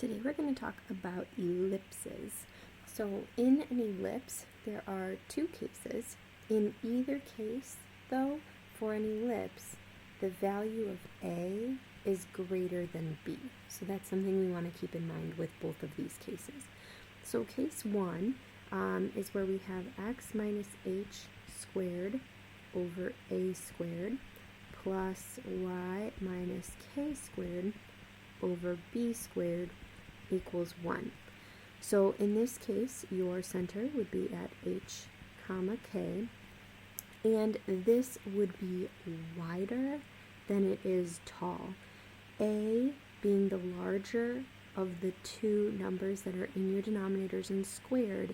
Today we're going to talk about ellipses. So in an ellipse, there are two cases. In either case, though, for an ellipse, the value of A is greater than B. So that's something we want to keep in mind with both of these cases. So case 1 is where we have x minus h squared over a squared plus y minus k squared over b squared equals 1. So in this case, your center would be at h comma k, and this would be wider than it is tall. A being the larger of the two numbers that are in your denominators and squared,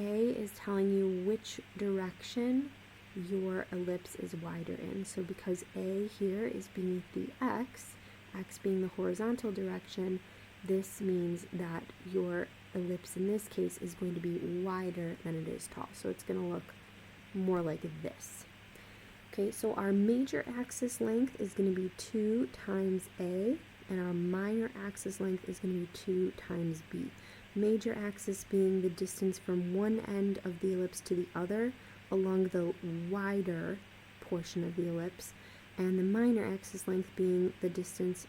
A is telling you which direction your ellipse is wider in. So because A here is beneath the x being the horizontal direction, this means that your ellipse in this case is going to be wider than it is tall. So it's going to look more like this. Okay, so our major axis length is going to be 2 times A, and our minor axis length is going to be 2 times B. Major axis being the distance from one end of the ellipse to the other along the wider portion of the ellipse, and the minor axis length being the distance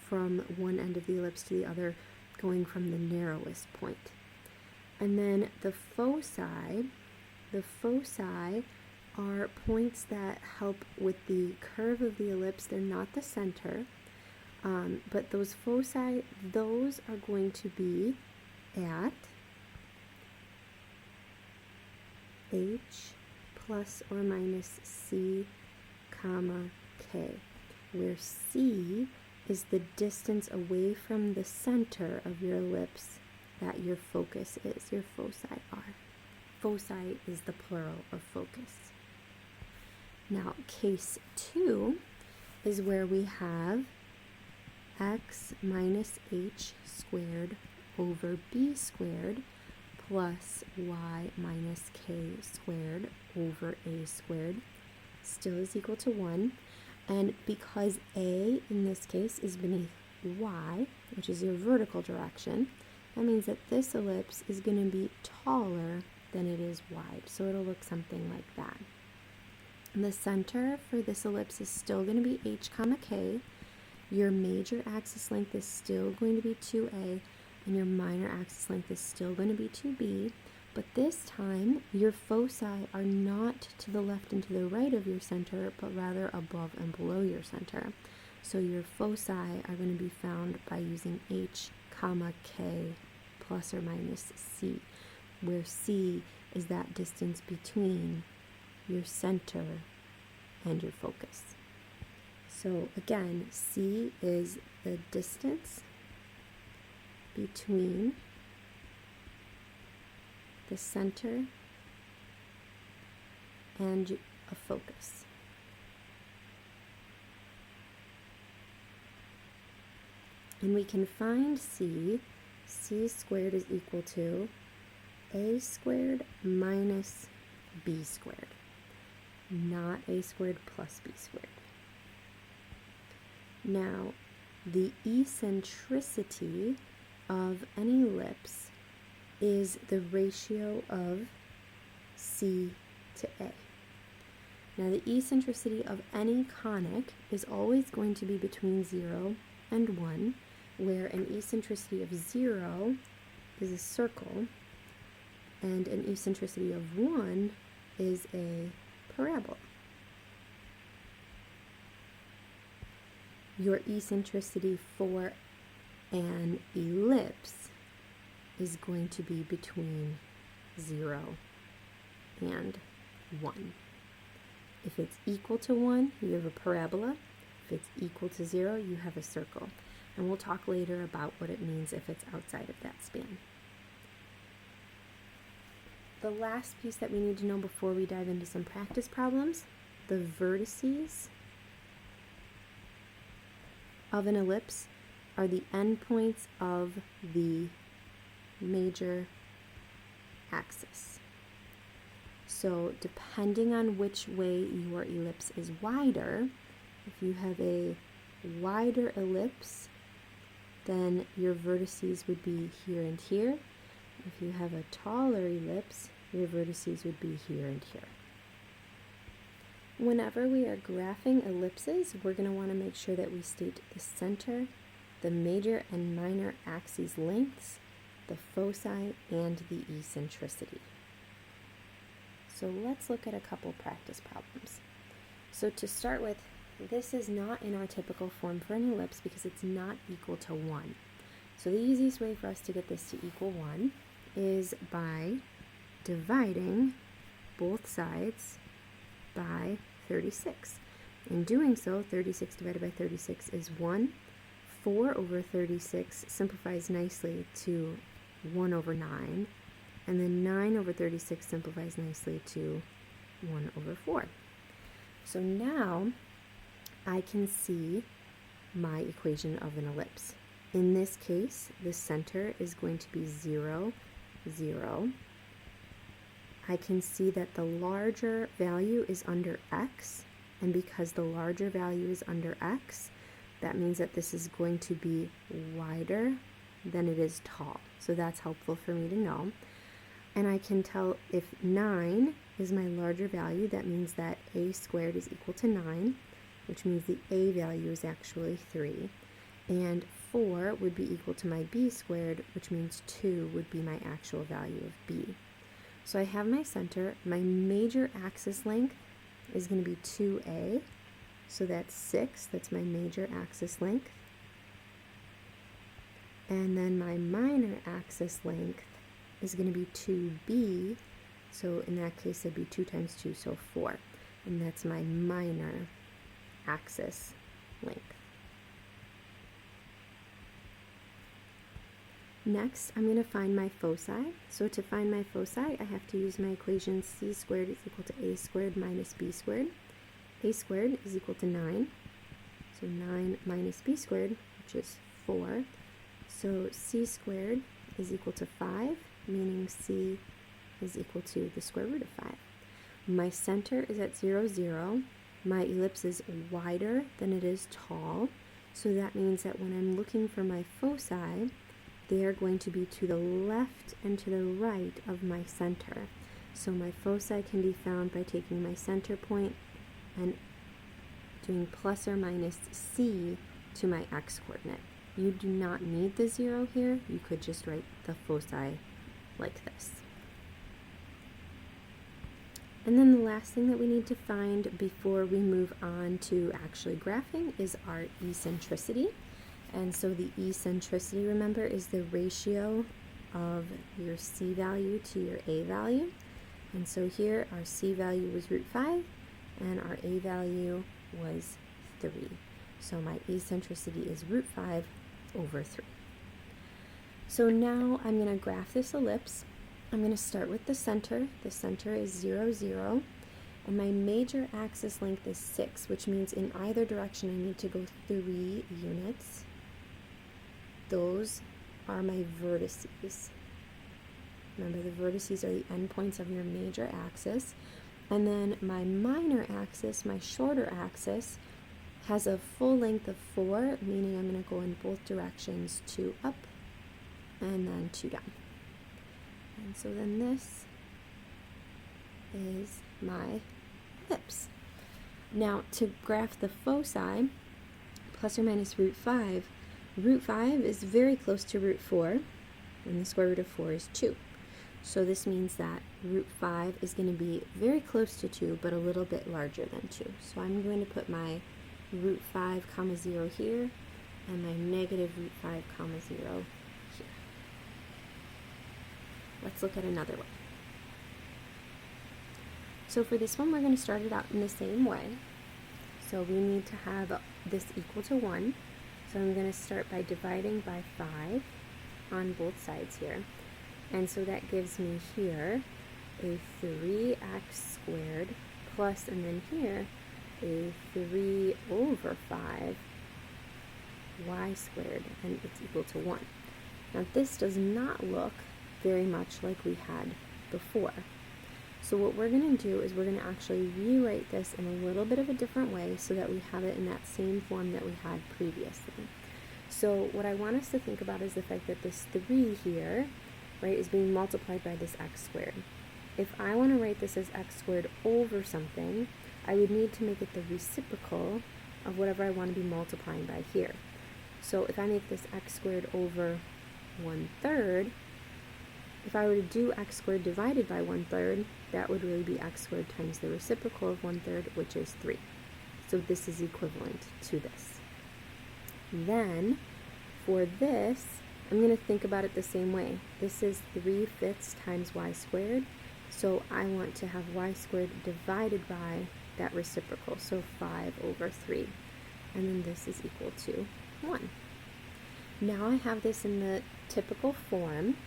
from one end of the ellipse to the other going from the narrowest point. And then the foci are points that help with the curve of the ellipse. They're not the center, but those foci, those are going to be at h plus or minus c comma k, where c is the distance away from the center of your ellipse that your focus is, your foci are. Foci is the plural of focus. Now, case 2 is where we have x minus h squared over b squared plus y minus k squared over a squared still is equal to 1. And because A in this case is beneath y, which is your vertical direction, that means that this ellipse is going to be taller than it is wide. So it'll look something like that. And the center for this ellipse is still going to be h comma k. Your major axis length is still going to be 2a, and your minor axis length is still going to be 2b. But this time, your foci are not to the left and to the right of your center, but rather above and below your center. So your foci are going to be found by using h comma k plus or minus c, where c is that distance between your center and your focus. So again, c is the distance between the center and a focus. And we can find c squared is equal to a squared minus b squared, not a squared plus b squared. Now, the eccentricity of an ellipse is the ratio of c to a. Now, the eccentricity of any conic is always going to be between 0 and 1, where an eccentricity of 0 is a circle, and an eccentricity of 1 is a parabola. Your eccentricity for an ellipse is going to be between 0 and 1. If it's equal to 1, you have a parabola. If it's equal to 0, you have a circle. And we'll talk later about what it means if it's outside of that span. The last piece that we need to know before we dive into some practice problems, the vertices of an ellipse are the endpoints of the major axis. So depending on which way your ellipse is wider, if you have a wider ellipse, then your vertices would be here and here. If you have a taller ellipse, your vertices would be here and here. Whenever we are graphing ellipses, we're going to want to make sure that we state the center, the major and minor axes lengths, the foci, and the eccentricity. So let's look at a couple practice problems. So to start with, this is not in our typical form for an ellipse because it's not equal to 1. So the easiest way for us to get this to equal 1 is by dividing both sides by 36. In doing so, 36 divided by 36 is 1. 4 over 36 simplifies nicely to 1 over 9. And then 9 over 36 simplifies nicely to 1 over 4. So now I can see my equation of an ellipse. In this case, the center is going to be 0, 0. I can see that the larger value is under x, and because the larger value is under x, that means that this is going to be wider than it is tall. So that's helpful for me to know. And I can tell if 9 is my larger value, that means that a squared is equal to 9, which means the a value is actually 3. And 4 would be equal to my b squared, which means 2 would be my actual value of b. So I have my center. My major axis length is going to be 2a. So that's 6. That's my major axis length. And then my minor axis length is going to be 2b. So in that case, it'd be 2 times 2, so 4. And that's my minor axis length. Next, I'm going to find my foci. So to find my foci, I have to use my equation c squared is equal to a squared minus b squared. A squared is equal to 9. So 9 minus b squared, which is 4. So c squared is equal to 5, meaning c is equal to the square root of 5. My center is at 0, 0. My ellipse is wider than it is tall. So that means that when I'm looking for my foci, they are going to be to the left and to the right of my center. So my foci can be found by taking my center point and doing plus or minus c to my x-coordinate. You do not need the 0 here. You could just write the foci like this. And then the last thing that we need to find before we move on to actually graphing is our eccentricity. And so the eccentricity, remember, is the ratio of your c value to your a value. And so here our c value was root 5 and our a value was 3. So my eccentricity is root 5 over 3. So now I'm going to graph this ellipse. I'm going to start with the center. The center is 0, 0. And my major axis length is 6, which means in either direction I need to go 3 units. Those are my vertices. Remember, the vertices are the endpoints of your major axis. And then my minor axis, my shorter axis, has a full length of 4, meaning I'm going to go in both directions, 2 up and then 2 down. And so then this is my ellipse. Now to graph the foci, plus or minus root 5 is very close to root 4, and the square root of 4 is 2. So this means that root 5 is going to be very close to 2, but a little bit larger than 2. So I'm going to put my root 5 comma 0 here, and my negative root 5 comma 0 here. Let's look at another way. So for this one, we're going to start it out in the same way. So we need to have this equal to 1. So I'm going to start by dividing by 5 on both sides here. And so that gives me here a 3x squared plus, and then here, a 3 over 5 y squared, and it's equal to 1. Now this does not look very much like we had before. So what we're going to do is we're going to actually rewrite this in a little bit of a different way so that we have it in that same form that we had previously. So what I want us to think about is the fact that this 3 here, right, is being multiplied by this x squared. If I want to write this as x squared over something, I would need to make it the reciprocal of whatever I want to be multiplying by here. So if I make this x squared over 1/3, if I were to do x squared divided by 1/3, that would really be x squared times the reciprocal of 1/3, which is 3. So this is equivalent to this. Then, for this, I'm going to think about it the same way. This is 3/5 times y squared, so I want to have y squared divided by that reciprocal, so 5/3. And then this is equal to 1. Now I have this in the typical form,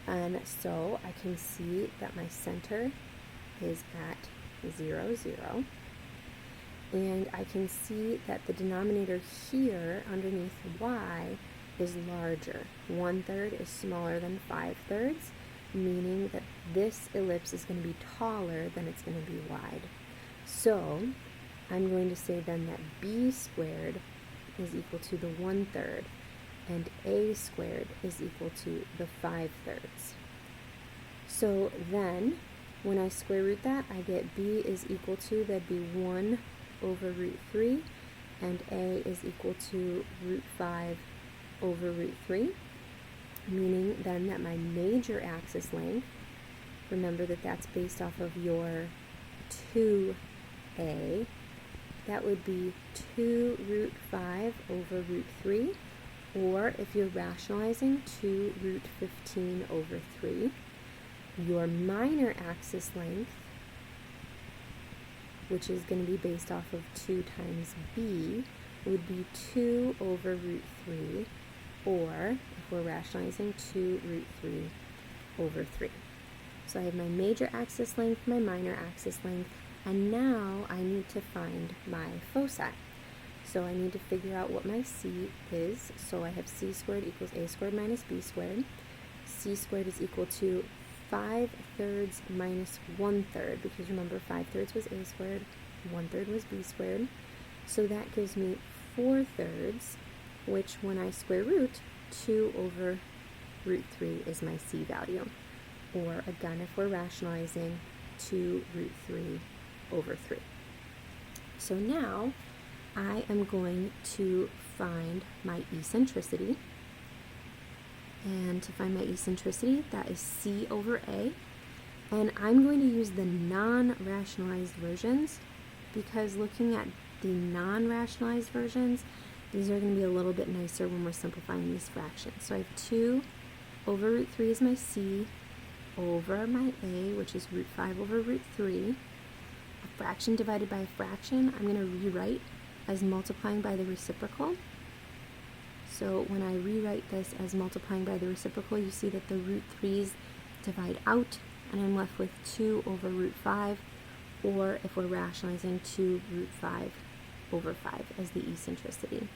and so I can see that my center is at 0, 0. And I can see that the denominator here underneath y is larger. 1/3 is smaller than 5/3, meaning that this ellipse is going to be taller than it's going to be wide. So I'm going to say then that b squared is equal to the 1/3 and a squared is equal to the 5/3. So then when I square root that, I get b is equal to, that'd be 1/√3, and a is equal to √5/√3, meaning then that my major axis length, remember that that's based off of your 2a, that would be 2√5/√3, or if you're rationalizing, 2√15/3. Your minor axis length, which is going to be based off of 2 times b, would be 2/√3, or if we're rationalizing, 2√3/3. So I have my major axis length, my minor axis length, and now I need to find my foci. So I need to figure out what my c is. So I have c squared equals a squared minus b squared. C squared is equal to 5/3 minus 1/3, because remember 5/3 was a squared, 1/3 was b squared. So that gives me 4/3, which when I square root, 2/√3 is my c value. Or again, if we're rationalizing, 2√3/3. So now I am going to find my eccentricity. And to find my eccentricity, that is c over a. And I'm going to use the non-rationalized versions, because looking at the non-rationalized versions, these are going to be a little bit nicer when we're simplifying these fractions. So I have 2/√3 is my c over my a, which is √5/√3. A fraction divided by a fraction, I'm going to rewrite as multiplying by the reciprocal. So when I rewrite this as multiplying by the reciprocal, you see that the √3's divide out, and I'm left with 2/5, or if we're rationalizing, 2√5/5 as the eccentricity.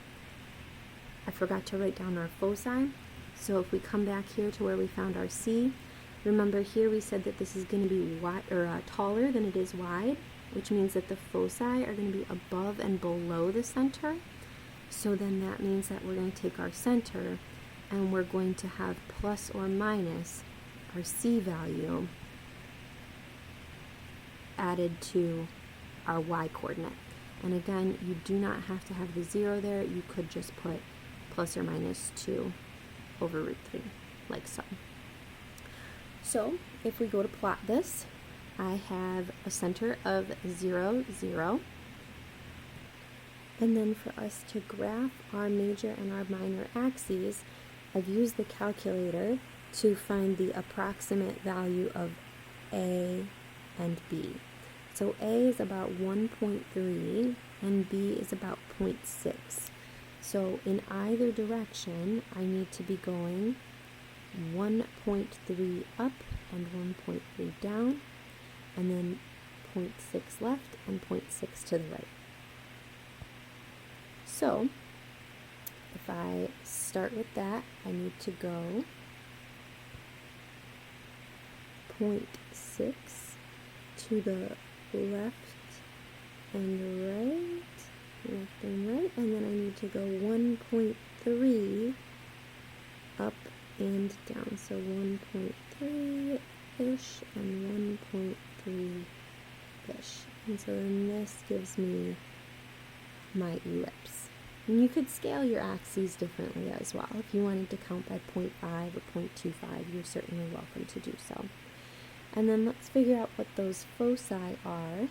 I forgot to write down our foci, so if we come back here to where we found our c, remember here we said that this is going to be taller than it is wide, which means that the foci are going to be above and below the center. So then that means that we're going to take our center and we're going to have plus or minus our c value added to our y coordinate. And again, you do not have to have the 0 there. You could just put plus or minus 2/√3, like so. So if we go to plot this, I have a center of 0, 0. And then for us to graph our major and our minor axes, I've used the calculator to find the approximate value of A and B. So A is about 1.3 and B is about 0.6. So in either direction, I need to be going 1.3 up and 1.3 down, and then 0.6 left and 0.6 to the right. So if I start with that, I need to go 0.6 to the left and right, and then I need to go 1.3 3 up and down. So 1.3-ish and 1.3-ish. And so then this gives me my ellipse. And you could scale your axes differently as well. If you wanted to count by 0.5 or 0.25, you're certainly welcome to do so. And then let's figure out what those foci are.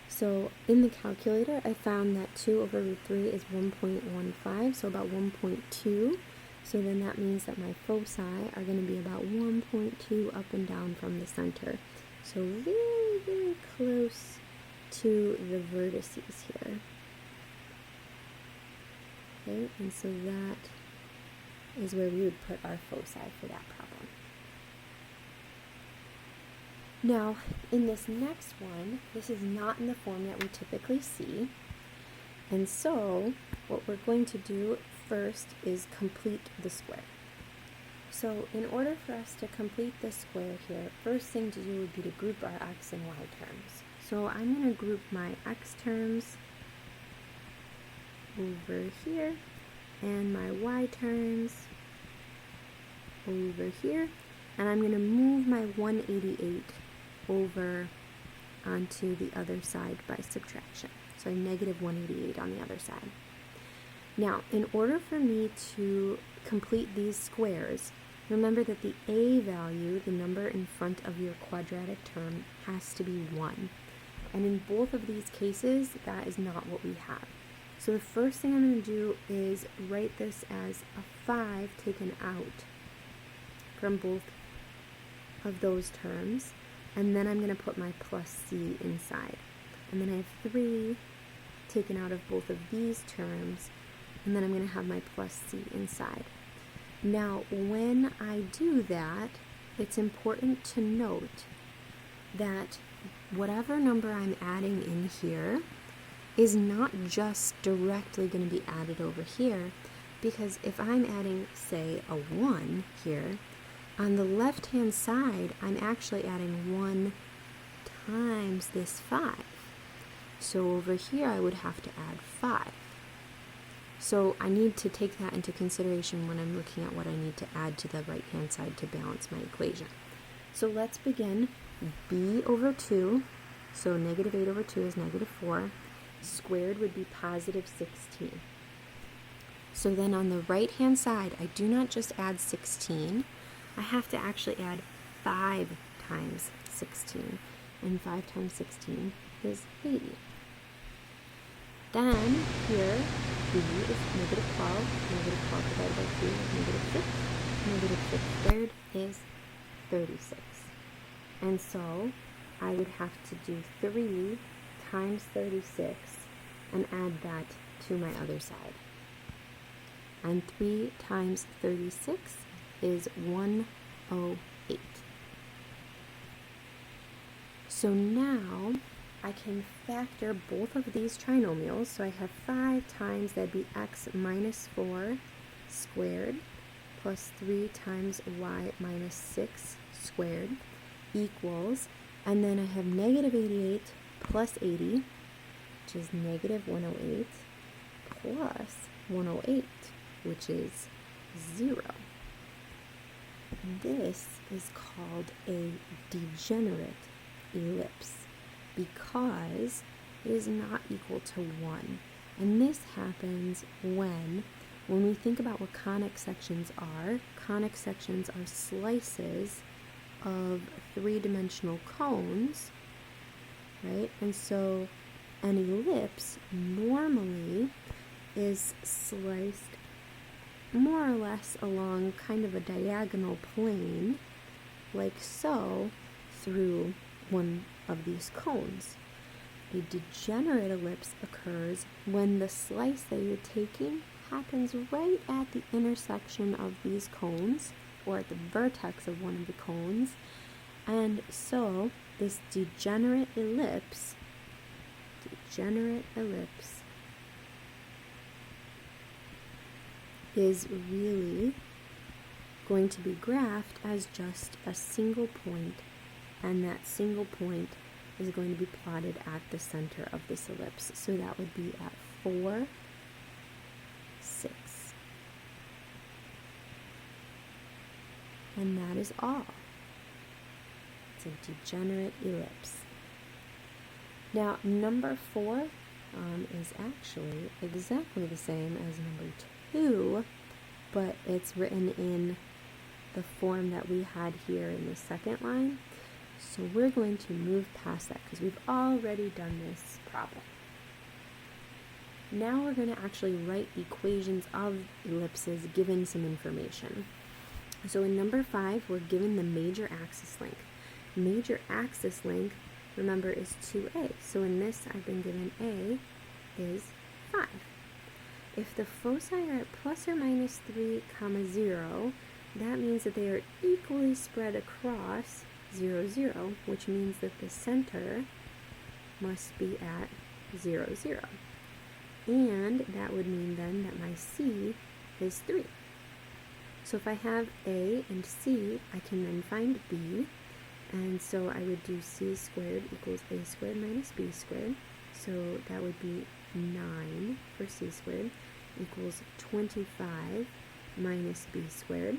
So in the calculator, I found that 2 over root 3 is 1.15, so about 1.2. So then that means that my foci are going to be about 1.2 up and down from the center. So very, very close to the vertices here. Okay, and so that is where we would put our foci for that problem. Now, in this next one, this is not in the form that we typically see. And so, what we're going to do first is complete the square. So, in order for us to complete this square here, first thing to do would be to group our x and y terms. So, I'm going to group my x terms over here, and my y terms over here, and I'm going to move my 188 over onto the other side by subtraction. So negative 188 on the other side. Now, in order for me to complete these squares, remember that the a value, the number in front of your quadratic term, has to be 1. And in both of these cases, that is not what we have. So the first thing I'm going to do is write this as a 5 taken out from both of those terms. And then I'm going to put my plus c inside. And then I have 3 taken out of both of these terms. And then I'm going to have my plus c inside. Now, when I do that, it's important to note that whatever number I'm adding in here is not just directly going to be added over here, because if I'm adding, say, a 1 here, on the left-hand side, I'm actually adding 1 times this 5. So over here, I would have to add 5. So I need to take that into consideration when I'm looking at what I need to add to the right-hand side to balance my equation. So let's begin. b over 2, so negative 8 over 2 is negative 4. Squared would be positive 16. So then on the right-hand side, I do not just add 16. I have to actually add 5 times 16. And 5 times 16 is 80. Then here, b is negative 12. Negative 12 divided by 2 is negative 6. Negative 6 squared is 36. And so I would have to do 3 times 36 and add that to my other side. And 3 times 36 is 108. So now I can factor both of these trinomials. So I have 5 times, that'd be x minus 4 squared plus 3 times y minus 6 squared equals, and then I have negative 88 plus 80, which is negative 108, plus 108, which is 0. This is called a degenerate ellipse because it is not equal to 1. And this happens when we think about what conic sections are slices of 3-dimensional cones, right? And so an ellipse normally is sliced more or less along kind of a diagonal plane, like so, through one of these cones. A degenerate ellipse occurs when the slice that you're taking happens right at the intersection of these cones, or at the vertex of one of the cones. And so this degenerate ellipse is really going to be graphed as just a single point, and that single point is going to be plotted at the center of this ellipse. So that would be at 4, 6, And that is all. It's a degenerate ellipse. Now, number 4 is actually exactly the same as number 2, but it's written in the form that we had here in the second line. So we're going to move past that because we've already done this problem. Now we're going to actually write equations of ellipses given some information. So in number 5, we're given the major axis length. Major axis length, remember, is 2a. So in this, I've been given a is 5. If the foci are at plus or minus 3, 0, that means that they are equally spread across 0, 0, which means that the center must be at 0, 0. And that would mean then that my C is 3. So if I have A and C, I can then find B. And so I would do C squared equals A squared minus B squared. So that would be 9 for C squared equals 25 minus B squared.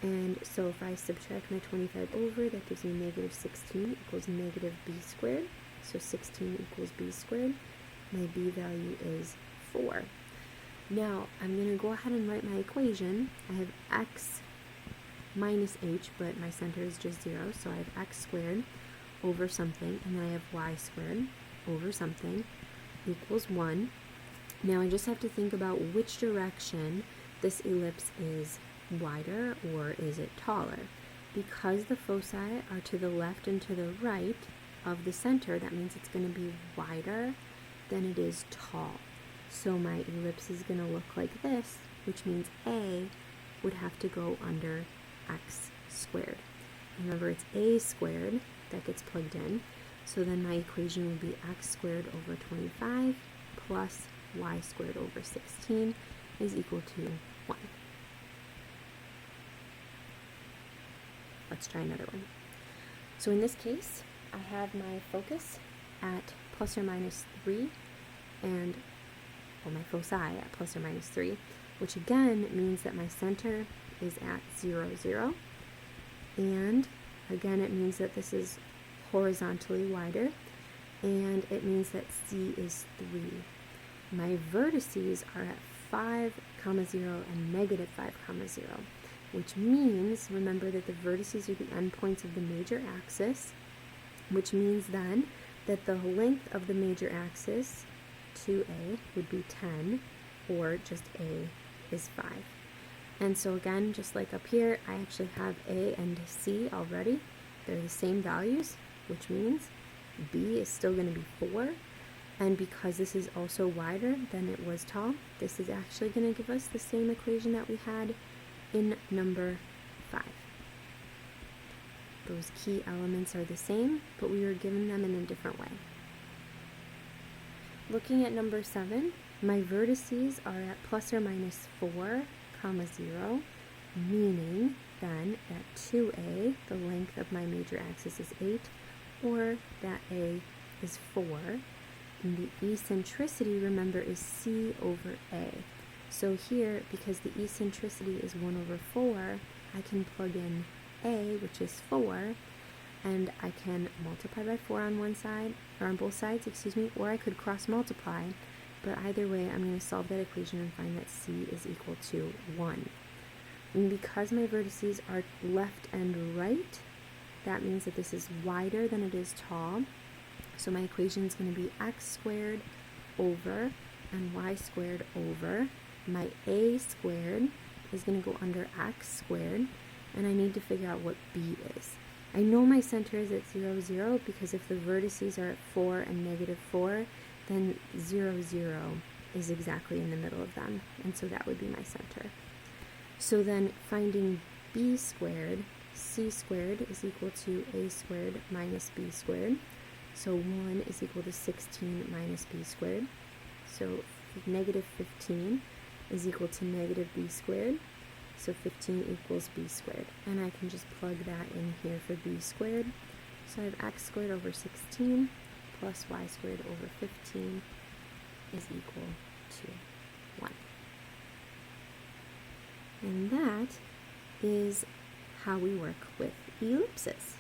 And so if I subtract my 25 over, that gives me negative 16 equals negative B squared. So 16 equals B squared. My B value is 4. Now, I'm going to go ahead and write my equation. I have x minus h, but my center is just 0, so I have x squared over something, and then I have y squared over something equals 1. Now, I just have to think about which direction this ellipse is wider or is it taller. Because the foci are to the left and to the right of the center, that means it's going to be wider than it is tall. So my ellipse is going to look like this, which means A would have to go under x squared. Remember, it's a squared that gets plugged in, so then my equation would be x squared over 25 plus y squared over 16 is equal to 1. Let's try another one. So in this case, I have my focus at plus or minus 3 and my foci at plus or minus 3, which again means that my center is at 0, 0. And again, it means that this is horizontally wider, and it means that C is 3. My vertices are at 5, 0 and negative 5, 0, which means, remember that the vertices are the endpoints of the major axis, which means then that the length of the major axis 2a would be 10, or just a is 5. And so again, just like up here, I actually have a and c already. They're the same values, which means b is still going to be 4. And because this is also wider than it was tall, this is actually going to give us the same equation that we had in number 5. Those key elements are the same, but we were given them in a different way. Looking at number 7, my vertices are at plus or minus 4, 0, meaning then that 2a, the length of my major axis, is 8, or that a is 4. And the eccentricity, remember, is c over a. So here, because the eccentricity is 1 over 4, I can plug in a, which is 4, and I can multiply by 4 on one side, or on both sides, or I could cross multiply, but either way, I'm going to solve that equation and find that c is equal to 1. And because my vertices are left and right, that means that this is wider than it is tall, so my equation is going to be x squared over and y squared over. My a squared is going to go under x squared, and I need to figure out what b is. I know my center is at 0, 0, because if the vertices are at 4 and negative 4, then 0, 0 is exactly in the middle of them, and so that would be my center. So then finding b squared, c squared is equal to a squared minus b squared. So 1 is equal to 16 minus b squared. So negative 15 is equal to negative b squared. So 15 equals b squared. And I can just plug that in here for b squared. So I have x squared over 16 plus y squared over 15 is equal to 1. And that is how we work with ellipses.